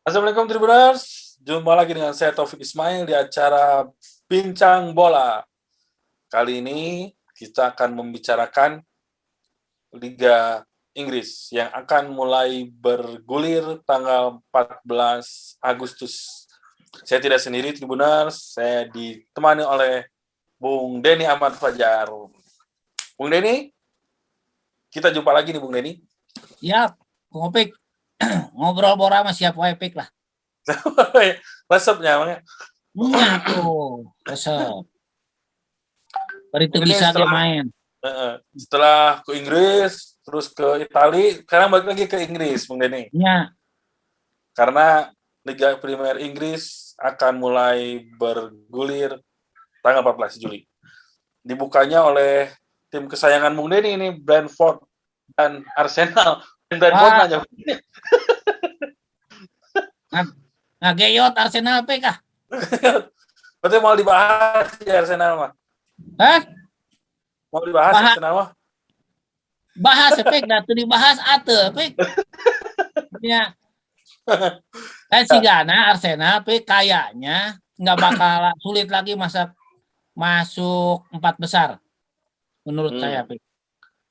Assalamualaikum Tribuners, jumpa lagi dengan saya Taufik Ismail di acara Bincang Bola. Kali ini kita akan membicarakan Liga Inggris yang akan mulai bergulir tanggal 14 Agustus. Saya tidak sendiri Tribuners, saya ditemani oleh Bung Denny Ahmad Fajar. Bung Denny, kita jumpa lagi nih Bung Denny. Ya, Bung Opik. Ngobrol bora sama siapa Opik lah. Resepnya emangnya. Iya tuh, resep. Baru itu Ini bisa dia main. setelah ke Inggris, terus ke Italia, sekarang balik lagi ke Inggris, Bung Denny. Iya. Karena Liga Premier Inggris akan mulai bergulir tanggal 14 Juli. Dibukanya oleh tim kesayangan Bung Denny ini, Brentford dan Arsenal. Brentford nanya. Ngageyot Arsenal Opik ah. Berarti mau dibahas ya Arsenal mah? Hah? Mau dibahas Arsenal mah? Bahas Opik, dah tuh dibahas atuh Opik. Ya. Kan si Gana Arsenal Opik kayaknya nggak bakal sulit lagi masuk 4 besar. Menurut saya Opik.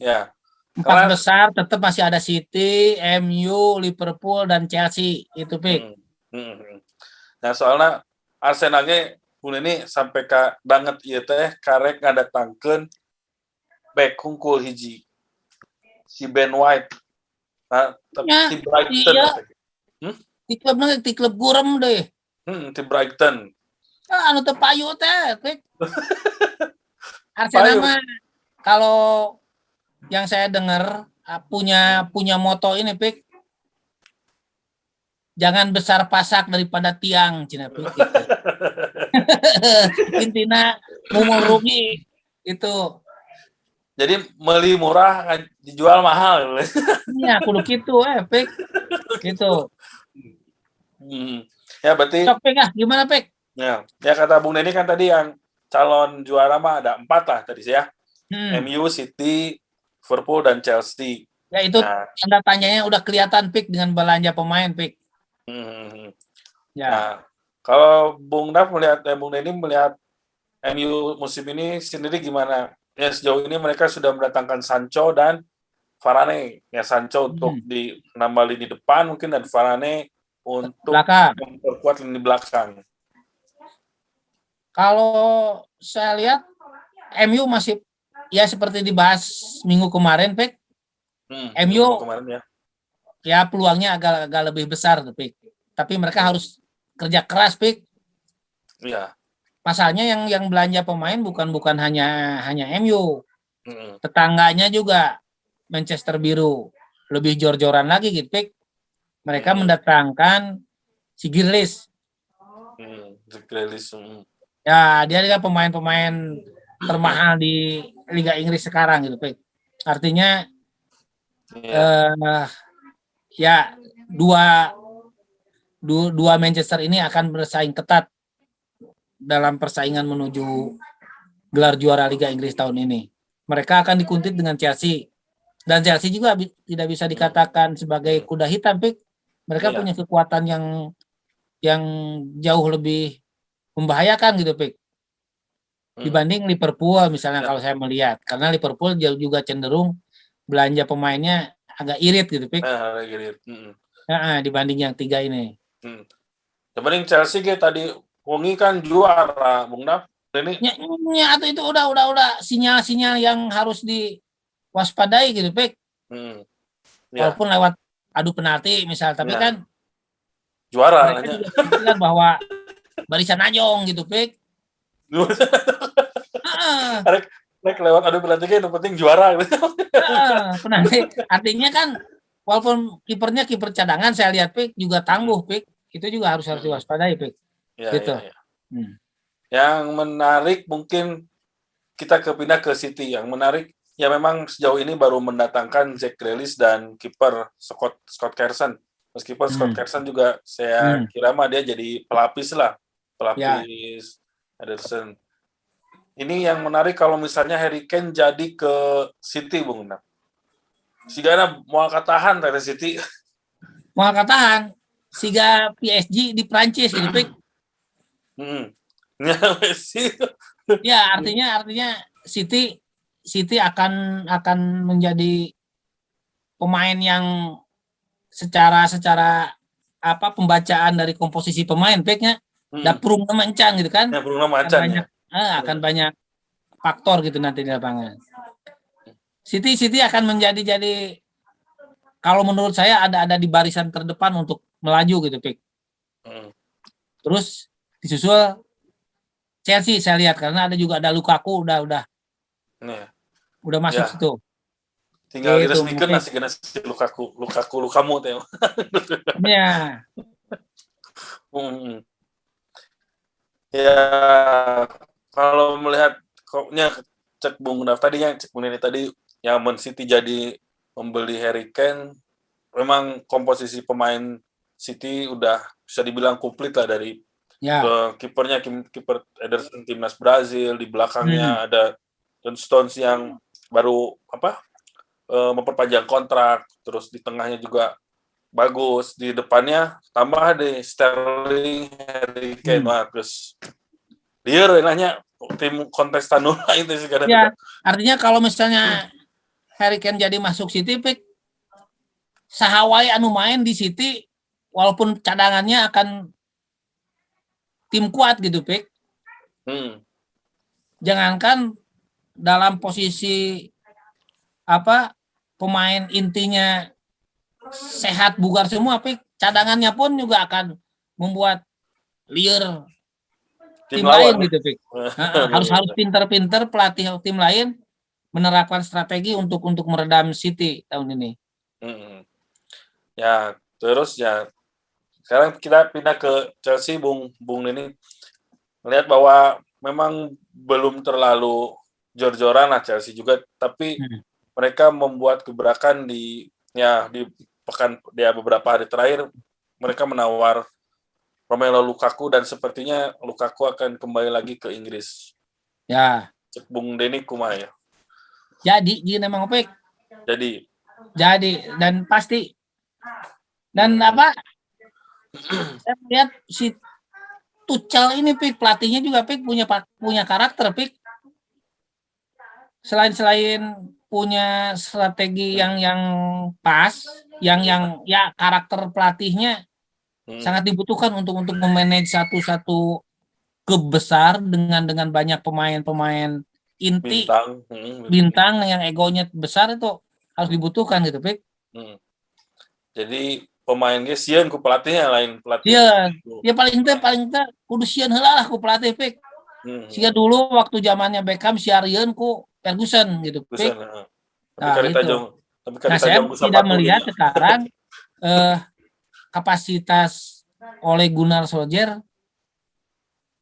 Ya. 4 besar tetap masih ada City, MU, Liverpool dan Chelsea itu Pik. Nah soalnya Arsenalnya Bung ini sampai ka banget ieu teh karek ngadatangkeun back hungkul hiji si Ben White. Nah, Ya, di Brighton. Iya. Di klub gurem deh. Di Brighton. Anu teu payu teh Pik. Arsenal mah kalau yang saya dengar punya moto ini Pik. Jangan besar pasak daripada tiang cina Pik gitu. Intina mau rugi itu. Jadi beli murah dijual mahal. Iya, kudu kitu Pik. Gitu. Ya berarti Sok Pik ah, gimana Pik? Ya kata Bung Denny kan tadi yang calon juara mah ada 4 lah tadi ya. MU, City, Liverpool dan Chelsea. Ya itu tanda tanyanya udah kelihatan Pik dengan belanja pemain Pik. Ya. Nah, kalau Bung Denny melihat MU musim ini sendiri gimana? Ya sejauh ini mereka sudah mendatangkan Sancho dan Varane. Ya Sancho untuk di nambah lini depan mungkin dan Varane untuk memperkuat lini belakang. Kalau saya lihat MU masih ya seperti dibahas minggu kemarin, Pik. MU kemarin ya peluangnya agak lebih besar, Pik. Tapi mereka harus kerja keras, Pik. Iya. Pasalnya yang belanja pemain bukan hanya MU. Tetangganya juga Manchester Biru lebih jor-joran lagi gitu, Pik. Mereka mendatangkan si Grealish. Ya, dia kan pemain-pemain termahal di Liga Inggris sekarang gitu, Pik. Artinya ya dua Manchester ini akan bersaing ketat dalam persaingan menuju gelar juara Liga Inggris tahun ini. Mereka akan dikuntit dengan Chelsea. Dan Chelsea juga tidak bisa dikatakan sebagai kuda hitam, Pik. Mereka punya kekuatan yang jauh lebih membahayakan gitu, Pik. Dibanding Liverpool misalnya kalau saya melihat. Karena Liverpool juga cenderung belanja pemainnya agak irit gitu, Pik. Dibanding yang 3 ini. Dibanding Chelsea tadi wengi kan juara, Bung Daf. Ya, atau itu udah sinyal-sinyal yang harus diwaspadai gitu, Pik. Walaupun lewat adu penalti misal, tapi kan juara mereka juga kan bahwa barisan anjong gitu, Pik. Rek lewat adu penalti yang penting juara gitu. Penalti artinya kan walaupun kipernya kiper cadangan saya lihat Pik juga tangguh, Pik. Itu juga harus diwaspadai, Pik. Gitu. Yang menarik mungkin kita pindah ke City. Yang menarik ya memang sejauh ini baru mendatangkan Jack Grealish dan kiper Scott Carson. Meskipun Scott Carson juga saya kira mah dia jadi pelapis Ederson. Ini yang menarik kalau misalnya Harry Kane jadi ke City, Bung Nap. Sigana mau katahan dari City. Mau katahan. siga PSG di Prancis gitu, Pik. Ya, Messi. Ya, artinya City akan menjadi pemain yang secara apa pembacaan dari komposisi pemain, Pik-nya dapurung mencang gitu kan. Ya, Bruno Macan ya. Akan banyak faktor gitu nanti di lapangan. City akan jadi kalau menurut saya ada di barisan terdepan untuk melaju gitu, Pik. Terus disusul Chelsea saya lihat karena ada Lukaku udah masuk Ya. situ. Tinggal Gitu, diresmikan nasi kena si Lukaku teh. Ya. Ya, kalau melihat koknya cek Bung Daf tadinya cek Bung ini tadi yang Man City jadi membeli Harry Kane, memang komposisi pemain City udah bisa dibilang komplit lah dari kipernya kiper Ederson timnas Brazil, di belakangnya ada John Stones yang baru memperpanjang kontrak, terus di tengahnya juga bagus, di depannya tambah deh Sterling, Harry Kane, terus dia nanya tim kontestan itu sih kadang. Ya, artinya kalau misalnya Harry Kane jadi masuk City, Pik, sahawai anu main di City walaupun cadangannya akan tim kuat gitu, Pik. Jangankan dalam posisi pemain intinya sehat bugar semua, Pik, cadangannya pun juga akan membuat liar tim lain gitu, Pik. Harus pinter-pinter pelatih tim lain menerapkan strategi untuk meredam City tahun ini. Ya, terus ya sekarang kita pindah ke Chelsea, Bung Nini. Melihat bahwa memang belum terlalu jor-joran lah Chelsea juga, tapi mereka membuat gebrakan di beberapa hari terakhir mereka menawar Romelu Lukaku dan sepertinya Lukaku akan kembali lagi ke Inggris. Ya. Cek Bung Denny kumaha ya. Jadi memang Pik. Jadi dan pasti dan saya lihat si Tuchel ini, Pik, pelatihnya juga, Pik, punya karakter, Pik. Selain punya strategi yang pas, yang ya karakter pelatihnya sangat dibutuhkan untuk memanage satu klub besar dengan banyak pemain inti bintang yang egonya besar, itu harus dibutuhkan gitu, Pik. Jadi pemainnya sieun ku pelatihnya lain pelatih. Iya, paling teh kudu sieun heula lah ku pelatih, Pik. Sehingga dulu waktu zamannya Beckham siarieun ku Ferguson gitu, Pik. Nah, saya tidak melihat sekarang kapasitas Ole Gunnar Solskjaer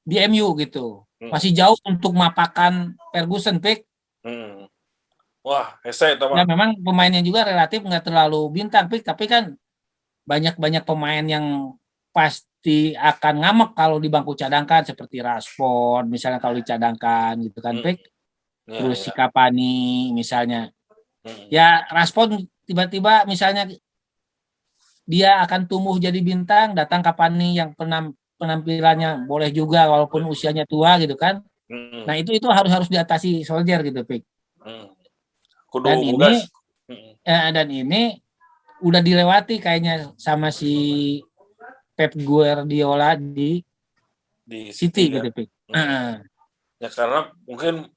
di MU gitu. Masih jauh untuk mapakan Ferguson, Pik. Wah, hese itu mah. Ya memang pemainnya juga relatif nggak terlalu bintang, Pik, tapi kan banyak pemain yang pasti akan ngamek kalau di bangku cadangkan seperti Rashford misalnya kalau dicadangkan gitu kan, Pik. Terus si Cavani misalnya. Ya Rashford tiba-tiba misalnya dia akan tumbuh jadi bintang, datang Cavani yang penampilannya boleh juga walaupun usianya tua gitu kan. Nah, itu harus diatasi Solskjaer gitu, Pik. Dan ini udah dilewati kayaknya sama si Pep Guardiola di City gitu, Pik. Ya karena mungkin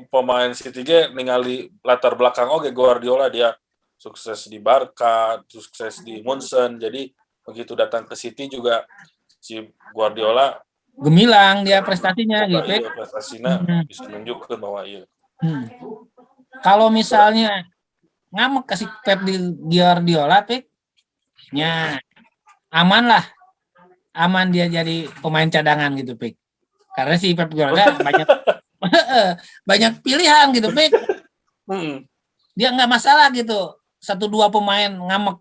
pemain City ningali latar belakang Guardiola, dia sukses di Barca, sukses di Munchen, jadi begitu datang ke City juga si Guardiola gemilang dia prestasinya gitu, Pik. Prestasinya bisa menunjukkan bahwa iya. Kalau misalnya ngamek kasih Pep di Guardiola, Pik, nya aman dia jadi pemain cadangan gitu, Pik. Karena si Pep Guardiola banyak pilihan gitu, Pik. Dia nggak masalah gitu 1-2 pemain ngamek,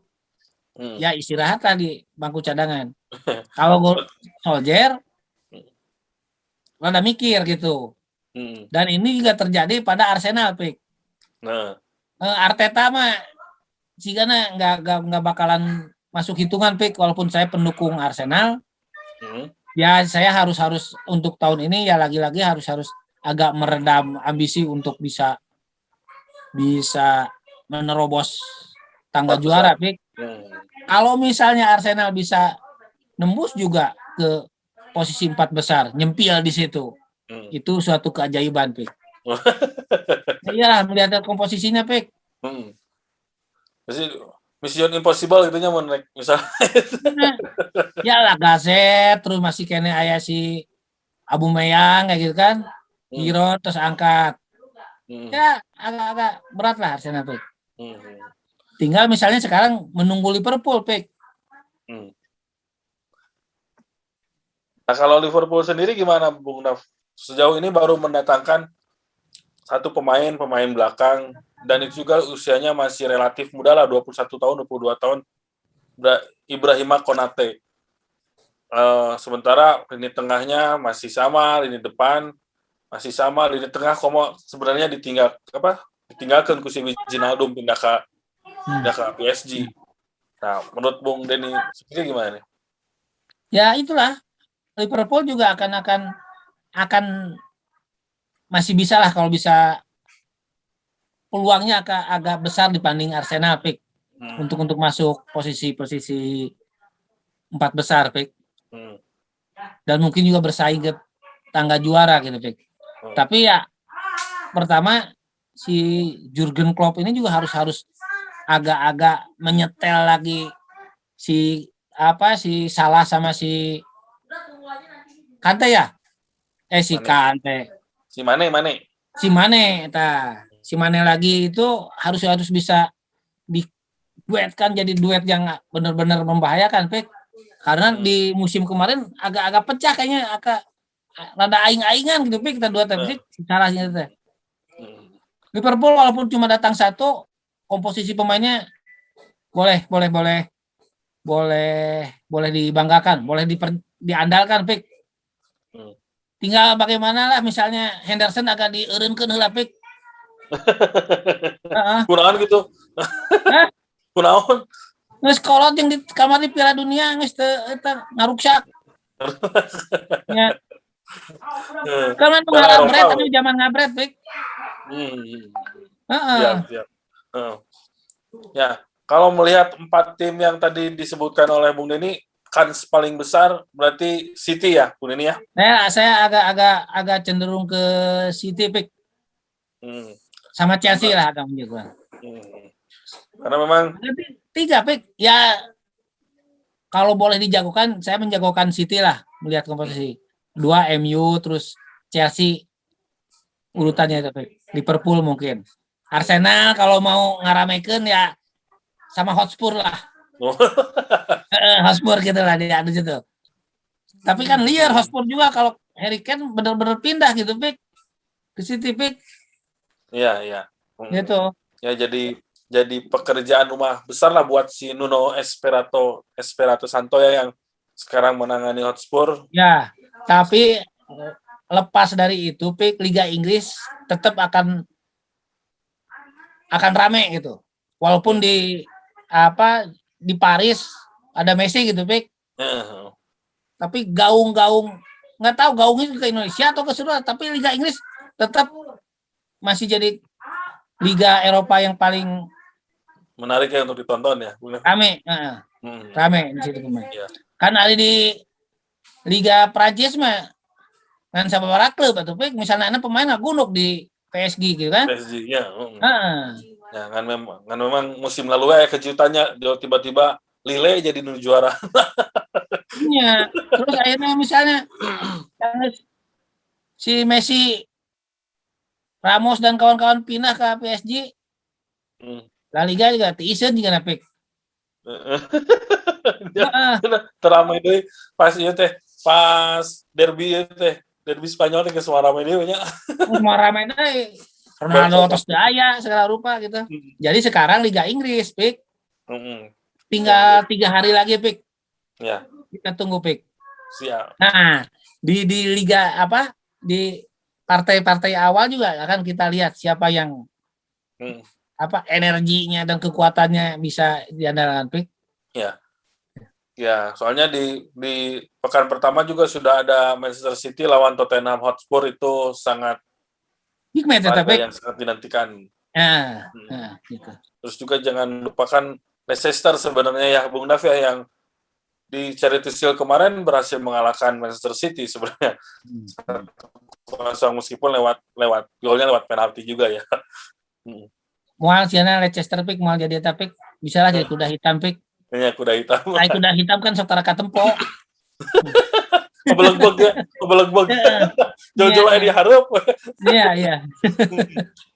ya istirahat lah di bangku cadangan. Kalau Solskjaer rada mikir gitu. Dan ini juga terjadi pada Arsenal, Pik. Arteta mah sigana nggak bakalan masuk hitungan Pik, walaupun saya pendukung Arsenal, Hmm. ya saya harus untuk tahun ini ya lagi-lagi harus agak meredam ambisi untuk bisa menerobos tangga 4 juara besar. Pik. Hmm. Kalau misalnya Arsenal bisa nembus juga ke posisi 4 besar, nyempil di situ. Hmm. Itu suatu keajaiban, Pik. Iya, melihat komposisinya, Pik. Hmm. Jadi Mission Impossible gitunya mau naik misalnya. Nah, ya lah Gaset, terus masih kene aya si Aubameyang kayak gitu kan. Giroud terus angkat. Ya agak-agak berat lah Arsenal, Pik. Tinggal misalnya sekarang menunggu Liverpool, Pik. Nah, kalau Liverpool sendiri gimana, Bung Naf? Sejauh ini baru mendatangkan satu pemain belakang, dan itu juga usianya masih relatif muda lah, 21 tahun, 22 tahun, Ibrahima Konate. Sementara lini tengahnya masih sama, lini depan masih sama, lini tengah sebenarnya ditinggalkan ku si Wijnaldum pindah ke PSG. Nah, menurut Bung Denny sendiri gimana nih? Ya itulah, Liverpool juga akan masih bisa lah kalau bisa, peluangnya agak besar dibanding Arsenal, Pik. Untuk masuk posisi 4 besar, Pik. Dan mungkin juga bersaing ke tangga juara gitu, Pik. Tapi ya pertama si Jurgen Klopp ini juga harus agak-agak menyetel lagi si Salah sama si Kante ya? Si Kante. Si Mane. Si Mane lagi itu harus bisa diduetkan jadi duet yang benar-benar membahayakan, Pek. Karena di musim kemarin agak-agak pecah kayaknya, rada aing-aingan gitu, Pek, kita dua tapi caranya itu. Liverpool walaupun cuma datang satu, komposisi pemainnya boleh dibanggakan, boleh diandalkan, Pek. Tinggal bagaimana lah, misalnya Henderson agak dieureunkeun heula, Pek. Kunaon gitu. Kunaon? Nges kolot yang di kamar di Piala Dunia nges eta ngaruksak. Ya. Kan ngabret tapi zaman ngabret, Pek. Siap. Ya, kalau melihat 4 tim yang tadi disebutkan oleh Bung Denny, kans paling besar berarti City ya, Bung Denny ya? Saya agak cenderung ke City, Pik. Sama Chelsea lah agak menjagoan. Karena memang 3, Pik. Ya kalau boleh dijagokan, saya menjagokan City lah melihat komposisi. 2 MU, terus Chelsea urutannya itu, Pik. Liverpool mungkin. Arsenal kalau mau ngaramekeun ya sama Hotspur lah. Hotspur gitu lah dia ada situ. Tapi kan liar Hotspur juga kalau Harry Kane benar-benar pindah gitu, Pik. Ke City, Pik. Iya. Gitu. Ya jadi pekerjaan rumah besar lah buat si Nuno Espirito Santo ya, yang sekarang menangani Hotspur. Ya, tapi lepas dari itu, Pik, Liga Inggris tetap akan rame gitu. Walaupun di Paris ada Messi gitu, Pik. Tapi gaung nggak tahu gaungnya ke Indonesia atau ke seluruh, tapi Liga Inggris tetap masih jadi liga Eropa yang paling menarik ya untuk ditonton ya. Rame di situ kemarin. Ya. Kan ada di Liga Prancis mah kan sababaraha klub atau misalnya pemain gunuk di PSG gitu kan. PSG ya. Ya kan memang musim lalu ya kejutannya tiba-tiba Lille jadi juara. Iya. Terus akhirnya misalnya si Messi, Ramos dan kawan-kawan pindah ke PSG. La Liga juga teuseun juga napik. Teramai deui pas ieu teh, pas derby ieu teh, derby Spanyol teh geus ramai deui nya. Ramai deui. Ronaldo tos daya segala rupa gitu. Jadi sekarang Liga Inggris, Pik. Tinggal 3 hari lagi, Pik. Ya. Kita tunggu, Pik. Siap. Nah, di liga di partai-partai awal juga akan kita lihat siapa yang energinya dan kekuatannya bisa diandalkan, Pik. Ya. Ya, soalnya di pekan pertama juga sudah ada Manchester City lawan Tottenham Hotspur, itu sangat Big match ya, laga tapi yang sangat dinantikan. Hmm. gitu. Terus juga jangan lupakan Leicester sebenarnya ya Bung Dav ya, yang di Charity Shield kemarin berhasil mengalahkan Manchester City sebenarnya. Meskipun lewat golnya lewat penalti juga ya. Mual siana Leicester pik mual jadi tapi bisa lah jadi kuda hitam pik. Ini kuda hitam. Ay kuda hitam kan sok tara katempo. Kebelegbeg ya, kebelegbeg. Jauh-jauh Iya, diharap. iya, iya.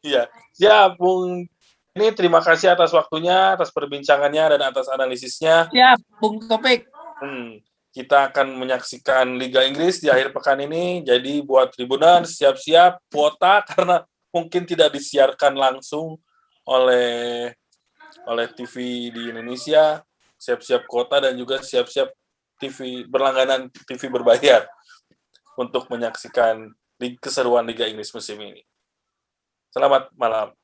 Iya. Ya, Bung, ini terima kasih atas waktunya, atas perbincangannya, dan atas analisisnya. Siap, Bung Topik. Kita akan menyaksikan Liga Inggris di akhir pekan ini. Jadi buat Tribunan siap-siap kuota karena mungkin tidak disiarkan langsung oleh TV di Indonesia. Siap-siap kuota dan juga siap-siap TV berlangganan, TV berbayar untuk menyaksikan keseruan Liga Inggris musim ini. Selamat malam.